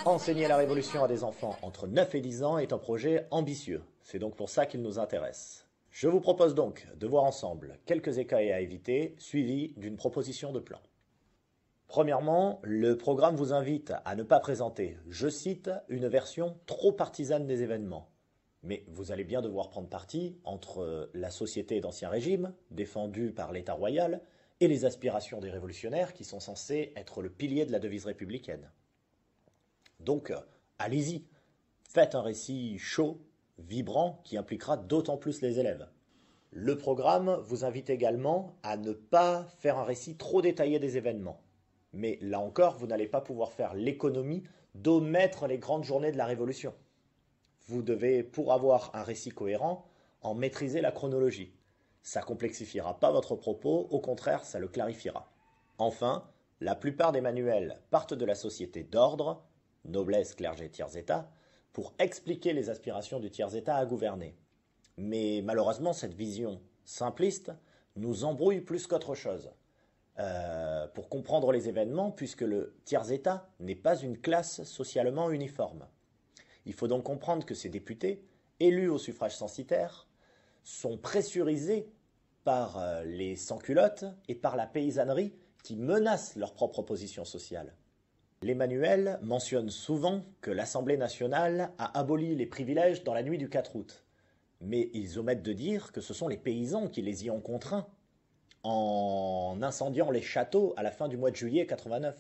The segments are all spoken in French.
Enseigner la Révolution à des enfants entre 9 et 10 ans est un projet ambitieux. C'est donc pour ça qu'il nous intéresse. Je vous propose donc de voir ensemble quelques écueils à éviter, suivis d'une proposition de plan. Premièrement, le programme vous invite à ne pas présenter, je cite, une version trop partisane des événements. Mais vous allez bien devoir prendre parti entre la société d'Ancien Régime, défendue par l'État royal, et les aspirations des révolutionnaires qui sont censés être le pilier de la devise républicaine. Donc, allez-y, faites un récit chaud, vibrant, qui impliquera d'autant plus les élèves. Le programme vous invite également à ne pas faire un récit trop détaillé des événements. Mais là encore, vous n'allez pas pouvoir faire l'économie d'omettre les grandes journées de la Révolution. Vous devez, pour avoir un récit cohérent, en maîtriser la chronologie. Ça complexifiera pas votre propos, au contraire, ça le clarifiera. Enfin, la plupart des manuels partent de la société d'ordre, noblesse, clergé, tiers-état, pour expliquer les aspirations du tiers-état à gouverner. Mais malheureusement, cette vision simpliste nous embrouille plus qu'autre chose. Pour comprendre les événements, puisque le tiers-état n'est pas une classe socialement uniforme. Il faut donc comprendre que ces députés, élus au suffrage censitaire, sont pressurisés par les sans-culottes et par la paysannerie qui menacent leur propre position sociale. Les manuels mentionnent souvent que l'Assemblée nationale a aboli les privilèges dans la nuit du 4 août. Mais ils omettent de dire que ce sont les paysans qui les y ont contraints, en incendiant les châteaux à la fin du mois de juillet 89.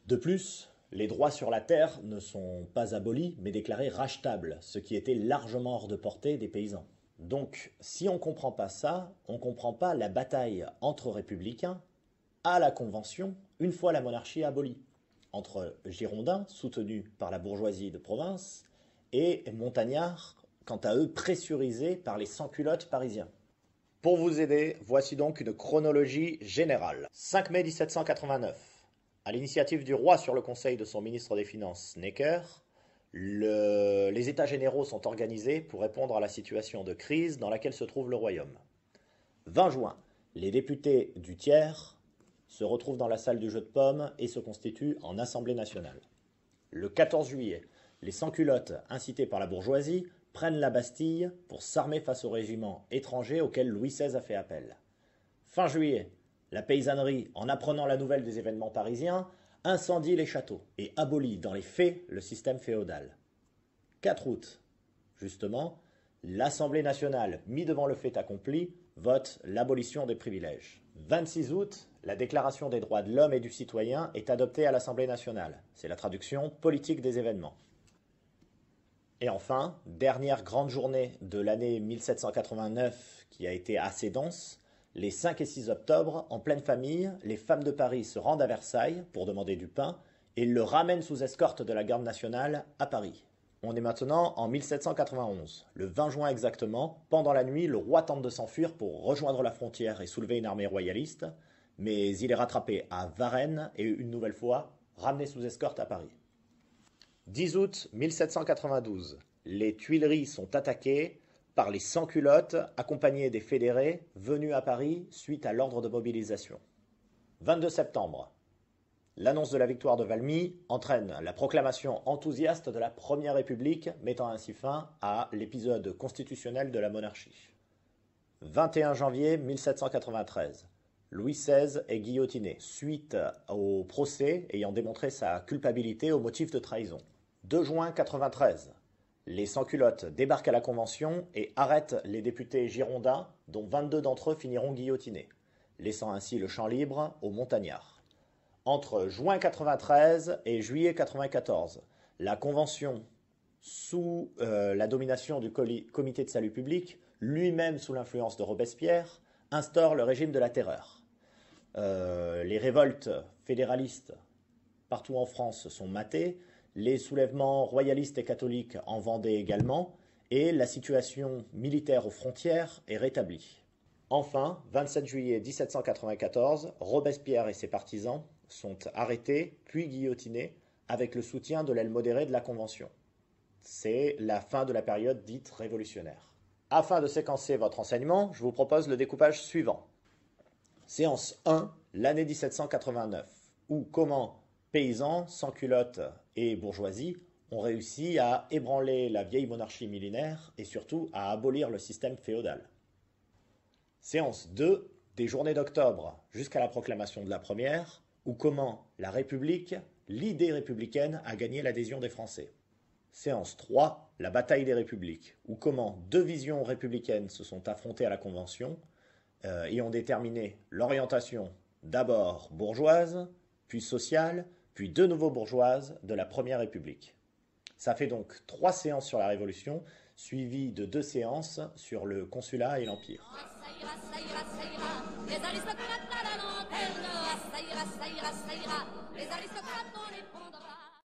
De plus, les droits sur la terre ne sont pas abolis, mais déclarés rachetables, ce qui était largement hors de portée des paysans. Donc, si on ne comprend pas ça, on ne comprend pas la bataille entre républicains à la Convention, une fois la monarchie abolie, entre Girondins, soutenus par la bourgeoisie de province, et montagnards, quant à eux, pressurisés par les sans-culottes parisiens. Pour vous aider, voici donc une chronologie générale. 5 mai 1789. À l'initiative du roi sur le conseil de son ministre des Finances, Necker, les États généraux sont organisés pour répondre à la situation de crise dans laquelle se trouve le royaume. 20 juin, les députés du tiers se retrouvent dans la salle du jeu de pommes et se constituent en Assemblée nationale. Le 14 juillet, les sans-culottes, incités par la bourgeoisie, prennent la Bastille pour s'armer face aux régiments étrangers auxquels Louis XVI a fait appel. Fin juillet, la paysannerie, en apprenant la nouvelle des événements parisiens, incendie les châteaux et abolit dans les faits le système féodal. 4 août, justement, l'Assemblée nationale, mis devant le fait accompli, vote l'abolition des privilèges. 26 août, la Déclaration des droits de l'homme et du citoyen est adoptée à l'Assemblée nationale. C'est la traduction politique des événements. Et enfin, dernière grande journée de l'année 1789 qui a été assez dense, les 5 et 6 octobre, en pleine famille, les femmes de Paris se rendent à Versailles pour demander du pain et le ramènent sous escorte de la garde nationale à Paris. On est maintenant en 1791. Le 20 juin exactement, pendant la nuit, le roi tente de s'enfuir pour rejoindre la frontière et soulever une armée royaliste, mais il est rattrapé à Varennes et une nouvelle fois ramené sous escorte à Paris. 10 août 1792, les Tuileries sont attaquées par les sans-culottes accompagnés des fédérés venus à Paris suite à l'ordre de mobilisation. 22 septembre, l'annonce de la victoire de Valmy entraîne la proclamation enthousiaste de la Première République, mettant ainsi fin à l'épisode constitutionnel de la monarchie. 21 janvier 1793, Louis XVI est guillotiné, suite au procès ayant démontré sa culpabilité au motif de trahison. 2 juin 1993, les sans-culottes débarquent à la Convention et arrêtent les députés girondins, dont 22 d'entre eux finiront guillotinés, laissant ainsi le champ libre aux montagnards. Entre juin 1993 et juillet 1994, la Convention, sous la domination du Comité de salut public, lui-même sous l'influence de Robespierre, instaure le régime de la terreur. Les révoltes fédéralistes partout en France sont matées, les soulèvements royalistes et catholiques en Vendée également, et la situation militaire aux frontières est rétablie. Enfin, 27 juillet 1794, Robespierre et ses partisans sont arrêtés puis guillotinés avec le soutien de l'aile modérée de la Convention. C'est la fin de la période dite révolutionnaire. Afin de séquencer votre enseignement, je vous propose le découpage suivant. Séance 1, l'année 1789, ou comment Paysans, sans-culottes et bourgeoisie ont réussi à ébranler la vieille monarchie millénaire et surtout à abolir le système féodal. Séance 2 des journées d'octobre jusqu'à la proclamation de la première, ou comment la République, l'idée républicaine, a gagné l'adhésion des Français. Séance 3, la bataille des républiques, ou comment deux visions républicaines se sont affrontées à la Convention et ont déterminé l'orientation d'abord bourgeoise, puis sociale, puis de nouveau bourgeoise de la Première République. Ça fait donc 3 séances sur la Révolution, suivies de 2 séances sur le Consulat et l'Empire. Les aristocrates à la lanterne, ça ira, les aristocrates dans les ponts.